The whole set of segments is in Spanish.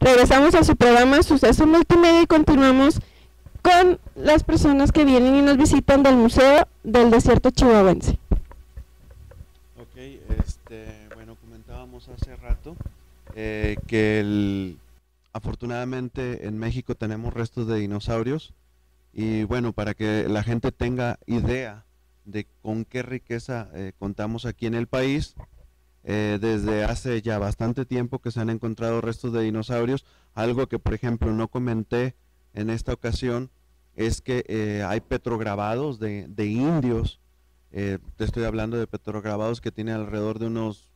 Regresamos a su programa Suceso Multimedia y continuamos con las personas que vienen y nos visitan del Museo del Desierto Chihuahuense. Ok, bueno, comentábamos hace rato que afortunadamente en México tenemos restos de dinosaurios y bueno, para que la gente tenga idea de con qué riqueza contamos aquí en el país, desde hace ya bastante tiempo que se han encontrado restos de dinosaurios. Algo que por ejemplo no comenté en esta ocasión es que hay petrograbados de indios. Te estoy hablando de petrograbados que tienen alrededor de unos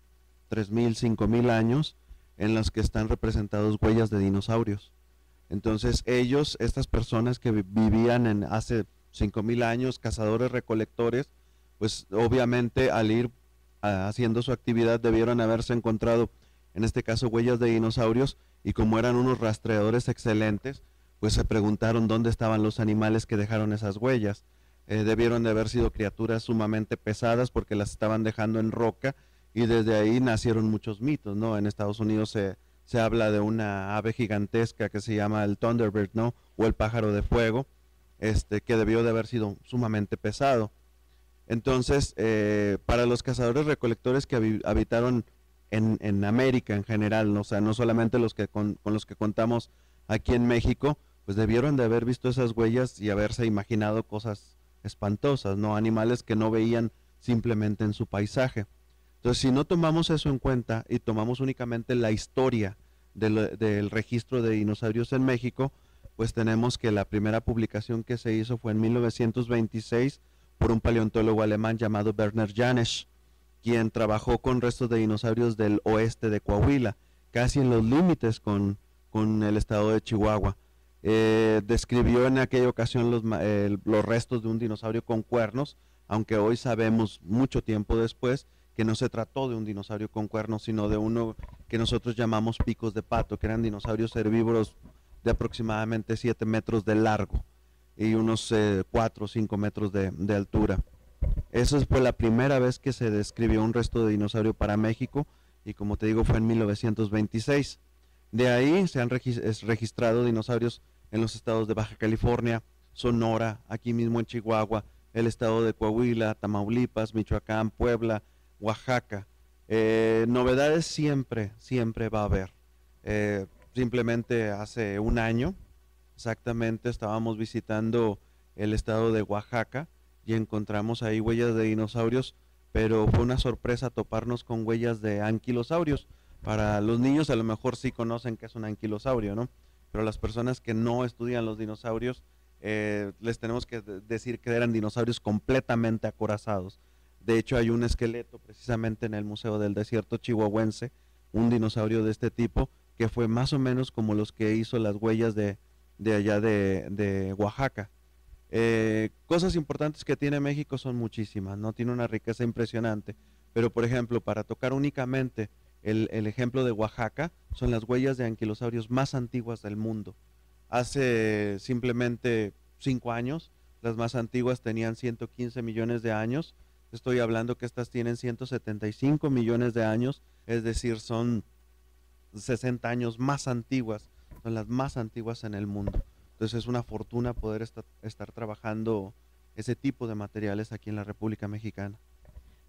3.000, 5.000 años, en los que están representados huellas de dinosaurios. Entonces ellos, estas personas que vivían en hace 5.000 años, cazadores recolectores, pues obviamente al ir haciendo su actividad debieron haberse encontrado, en este caso, huellas de dinosaurios, y como eran unos rastreadores excelentes, pues se preguntaron dónde estaban los animales que dejaron esas huellas. Debieron de haber sido criaturas sumamente pesadas porque las estaban dejando en roca, y desde ahí nacieron muchos mitos, ¿no? En Estados Unidos se habla de una ave gigantesca que se llama el Thunderbird, ¿no? O el pájaro de fuego, que debió de haber sido sumamente pesado. Entonces, para los cazadores recolectores que habitaron en América en general, ¿no? O sea, no solamente los que con los que contamos aquí en México, pues debieron de haber visto esas huellas y haberse imaginado cosas espantosas, ¿no? Animales que no veían simplemente en su paisaje. Entonces, si no tomamos eso en cuenta y tomamos únicamente la historia del registro de dinosaurios en México, pues tenemos que la primera publicación que se hizo fue en 1926 por un paleontólogo alemán llamado Werner Janesch, quien trabajó con restos de dinosaurios del oeste de Coahuila, casi en los límites con el estado de Chihuahua. Describió en aquella ocasión los restos de un dinosaurio con cuernos, aunque hoy sabemos mucho tiempo después que no se trató de un dinosaurio con cuernos, sino de uno que nosotros llamamos picos de pato, que eran dinosaurios herbívoros de aproximadamente 7 metros de largo y unos 4 o 5 metros de altura. Eso fue la primera vez que se describió un resto de dinosaurio para México, y como te digo fue en 1926. De ahí se han registrado dinosaurios en los estados de Baja California, Sonora, aquí mismo en Chihuahua, el estado de Coahuila, Tamaulipas, Michoacán, Puebla, Oaxaca. Novedades siempre va a haber. Simplemente hace un año exactamente estábamos visitando el estado de Oaxaca y encontramos ahí huellas de dinosaurios, pero fue una sorpresa toparnos con huellas de anquilosaurios. Para los niños a lo mejor sí conocen que es un anquilosaurio, ¿no? Pero las personas que no estudian los dinosaurios, les tenemos que decir que eran dinosaurios completamente acorazados. De hecho hay un esqueleto precisamente en el Museo del Desierto Chihuahuense, un dinosaurio de este tipo, que fue más o menos como los que hizo las huellas de allá de Oaxaca. Cosas importantes que tiene México son muchísimas, ¿no? Tiene una riqueza impresionante, pero por ejemplo, para tocar únicamente el ejemplo de Oaxaca, son las huellas de anquilosaurios más antiguas del mundo. Hace simplemente 5 años, las más antiguas tenían 115 millones de años. Estoy hablando que estas tienen 175 millones de años, es decir, son 60 años más antiguas, son las más antiguas en el mundo. Entonces es una fortuna poder estar trabajando ese tipo de materiales aquí en la República Mexicana.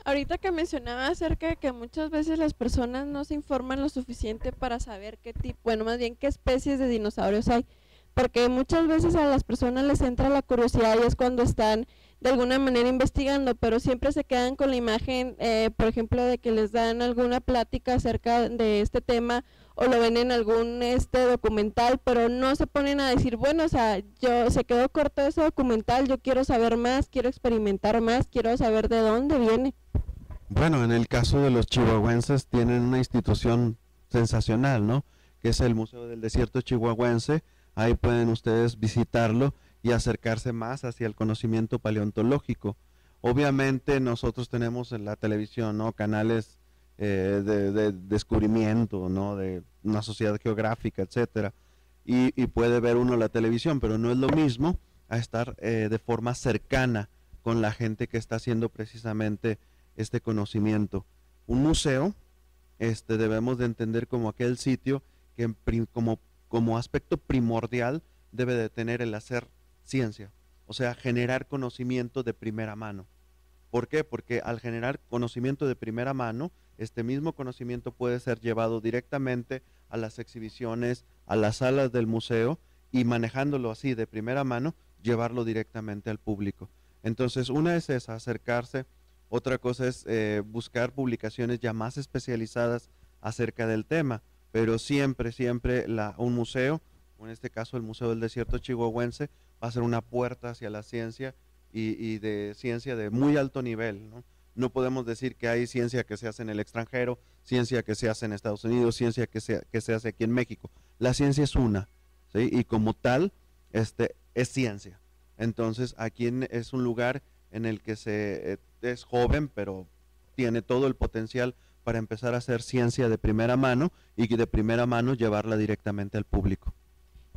Ahorita que mencionaba acerca de que muchas veces las personas no se informan lo suficiente para saber qué tipo, bueno, más bien qué especies de dinosaurios hay, porque muchas veces a las personas les entra la curiosidad y es cuando están de alguna manera investigando, pero siempre se quedan con la imagen, por ejemplo, de que les dan alguna plática acerca de este tema o lo ven en algún documental, pero no se ponen a decir, bueno, o sea, yo se quedó corto ese documental, yo quiero saber más, quiero experimentar más, quiero saber de dónde viene. Bueno, en el caso de los chihuahuenses tienen una institución sensacional, ¿no? Que es el Museo del Desierto Chihuahuense. Ahí pueden ustedes visitarlo y acercarse más hacia el conocimiento paleontológico. Obviamente nosotros tenemos en la televisión, ¿no? Canales de descubrimiento, ¿no? De una sociedad geográfica, etcétera. Y puede ver uno la televisión, pero no es lo mismo a estar de forma cercana con la gente que está haciendo precisamente este conocimiento. Un museo debemos de entender como aquel sitio que como como aspecto primordial debe de tener el hacer ciencia, o sea, generar conocimiento de primera mano. ¿Por qué? Porque al generar conocimiento de primera mano, este mismo conocimiento puede ser llevado directamente a las exhibiciones, a las salas del museo, y manejándolo así de primera mano, llevarlo directamente al público. Entonces, una es esa, acercarse. Otra cosa es buscar publicaciones ya más especializadas acerca del tema, pero siempre, siempre un museo, en este caso el Museo del Desierto Chihuahuense, va a ser una puerta hacia la ciencia y de ciencia de muy alto nivel, ¿no? No podemos decir que hay ciencia que se hace en el extranjero, ciencia que se hace en Estados Unidos, ciencia que se hace aquí en México. La ciencia es una, ¿sí? Y como tal, es ciencia. Entonces, aquí es un lugar en el que es joven, pero tiene todo el potencial para empezar a hacer ciencia de primera mano y de primera mano llevarla directamente al público.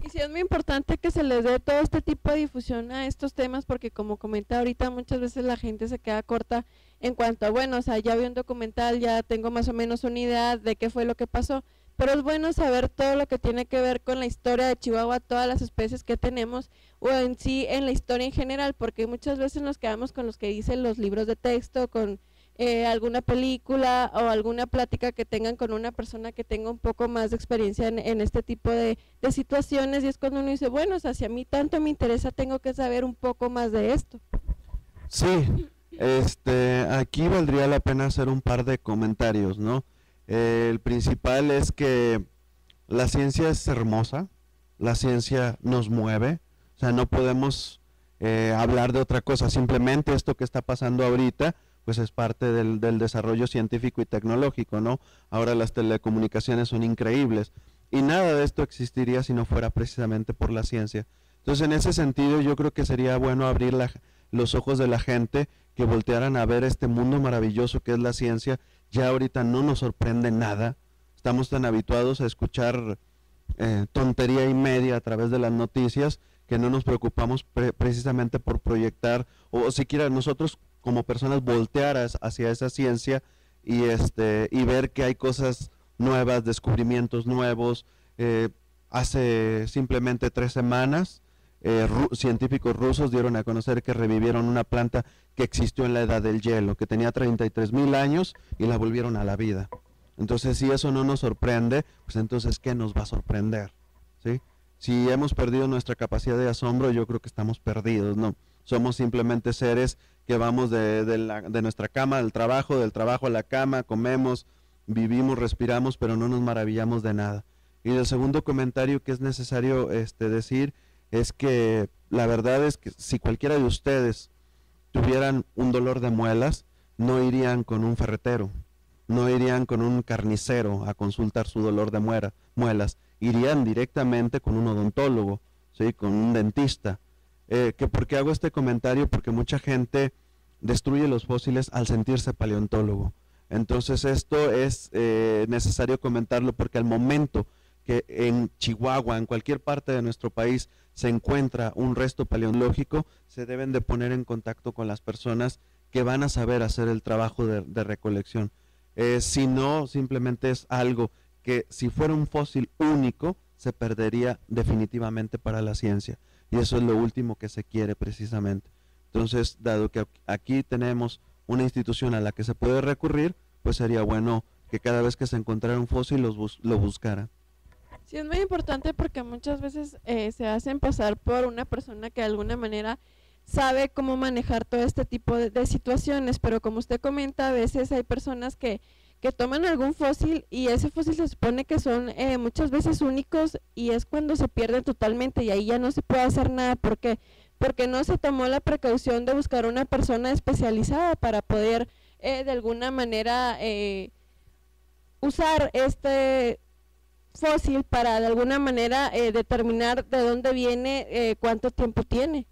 Y sí es muy importante que se les dé todo este tipo de difusión a estos temas, porque como comenta ahorita, muchas veces la gente se queda corta en cuanto a, bueno, o sea, ya vi un documental, ya tengo más o menos una idea de qué fue lo que pasó, pero es bueno saber todo lo que tiene que ver con la historia de Chihuahua, todas las especies que tenemos, o en sí, en la historia en general, porque muchas veces nos quedamos con los que dicen los libros de texto, con alguna película o alguna plática que tengan con una persona que tenga un poco más de experiencia en este tipo de situaciones, y es cuando uno dice, bueno, o sea, si a mí tanto me interesa, tengo que saber un poco más de esto. Sí, aquí valdría la pena hacer un par de comentarios, ¿no? El principal es que la ciencia es hermosa, la ciencia nos mueve, o sea, no podemos hablar de otra cosa, simplemente esto que está pasando ahorita, pues es parte del desarrollo científico y tecnológico, ¿no? Ahora las telecomunicaciones son increíbles y nada de esto existiría si no fuera precisamente por la ciencia. Entonces, en ese sentido, yo creo que sería bueno abrir los ojos de la gente, que voltearan a ver este mundo maravilloso que es la ciencia. Ya ahorita no nos sorprende nada, estamos tan habituados a escuchar tontería y media a través de las noticias, que no nos preocupamos precisamente por proyectar, o siquiera nosotros como personas voltear hacia esa ciencia y ver que hay cosas nuevas, descubrimientos nuevos. Hace simplemente 3 semanas científicos rusos dieron a conocer que revivieron una planta que existió en la edad del hielo, que tenía 33,000 años y la volvieron a la vida. Entonces, si eso no nos sorprende, pues entonces, ¿qué nos va a sorprender? ¿Sí? Si hemos perdido nuestra capacidad de asombro, yo creo que estamos perdidos, ¿no? Somos simplemente seres que vamos de nuestra cama al trabajo, del trabajo a la cama, comemos, vivimos, respiramos, pero no nos maravillamos de nada. Y el segundo comentario que es necesario decir es que la verdad es que si cualquiera de ustedes tuvieran un dolor de muelas, no irían con un ferretero, no irían con un carnicero a consultar su dolor de muelas, irían directamente con un odontólogo, ¿sí? Con un dentista. ¿Por qué hago este comentario? Porque mucha gente destruye los fósiles al sentirse paleontólogo. Entonces esto es necesario comentarlo, porque al momento que en Chihuahua, en cualquier parte de nuestro país, se encuentra un resto paleontológico, se deben de poner en contacto con las personas que van a saber hacer el trabajo de recolección. Si no, simplemente es algo que, si fuera un fósil único, se perdería definitivamente para la ciencia. Y eso es lo último que se quiere precisamente. Entonces, dado que aquí tenemos una institución a la que se puede recurrir, pues sería bueno que cada vez que se encontrara un fósil lo buscara. Sí, es muy importante, porque muchas veces se hacen pasar por una persona que de alguna manera sabe cómo manejar todo este tipo de situaciones, pero como usted comenta, a veces hay personas que toman algún fósil y ese fósil se supone que son muchas veces únicos, y es cuando se pierden totalmente y ahí ya no se puede hacer nada. ¿Por qué? Porque no se tomó la precaución de buscar una persona especializada para poder de alguna manera usar este fósil para de alguna manera determinar de dónde viene, cuánto tiempo tiene.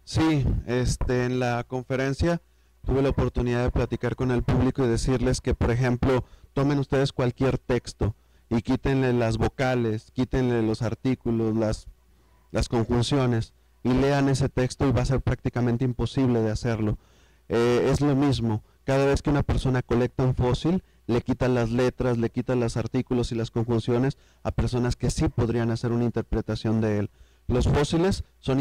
Sí, en la conferencia tuve la oportunidad de platicar con el público y decirles que, por ejemplo, tomen ustedes cualquier texto y quítenle las vocales, quítenle los artículos, las conjunciones, y lean ese texto, y va a ser prácticamente imposible de hacerlo. Es lo mismo, cada vez que una persona colecta un fósil, le quita las letras, le quita los artículos y las conjunciones a personas que sí podrían hacer una interpretación de él. Los fósiles son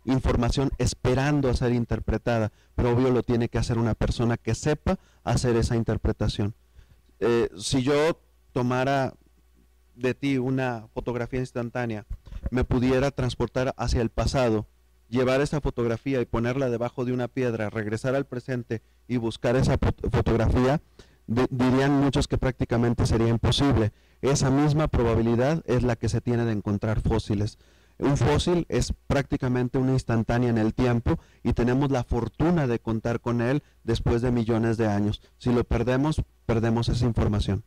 información esperando a ser interpretada, pero obvio lo tiene que hacer una persona que sepa hacer esa interpretación. Si yo tomara de ti una fotografía instantánea, me pudiera transportar hacia el pasado, llevar esa fotografía y ponerla debajo de una piedra, regresar al presente y buscar esa fotografía, dirían muchos que prácticamente sería imposible. Esa misma probabilidad es la que se tiene de encontrar fósiles. Un fósil es prácticamente una instantánea en el tiempo y tenemos la fortuna de contar con él después de millones de años. Si lo perdemos, perdemos esa información.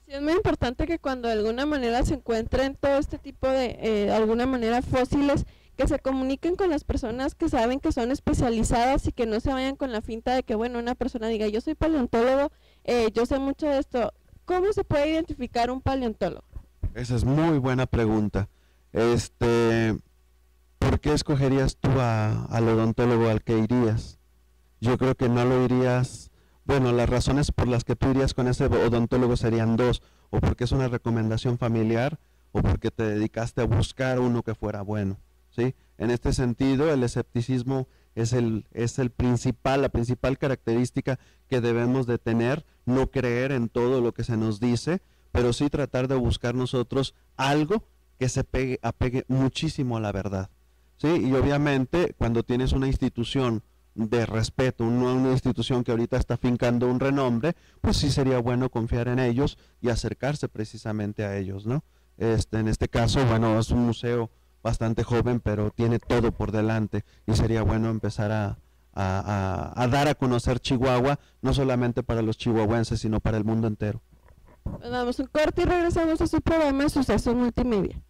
Sí, es muy importante que cuando de alguna manera se encuentren todo este tipo de alguna manera fósiles, que se comuniquen con las personas que saben que son especializadas y que no se vayan con la finta de que, bueno, una persona diga, yo soy paleontólogo, yo sé mucho de esto. ¿Cómo se puede identificar un paleontólogo? Esa es muy buena pregunta. ¿Por qué escogerías tú al odontólogo al que irías? Yo creo que no lo irías. Bueno, las razones por las que tú irías con ese odontólogo serían dos: o porque es una recomendación familiar, o porque te dedicaste a buscar uno que fuera bueno, ¿sí? En este sentido, el escepticismo es la principal característica que debemos de tener, no creer en todo lo que se nos dice, pero sí tratar de buscar nosotros algo que se apegue muchísimo a la verdad, ¿sí? Y obviamente cuando tienes una institución de respeto, una institución que ahorita está fincando un renombre, pues sí sería bueno confiar en ellos y acercarse precisamente a ellos, ¿no? En este caso, bueno, es un museo bastante joven, pero tiene todo por delante y sería bueno empezar a dar a conocer Chihuahua, no solamente para los chihuahuenses, sino para el mundo entero. Pues vamos un corte y regresamos a su programa Sucesos Multimedia.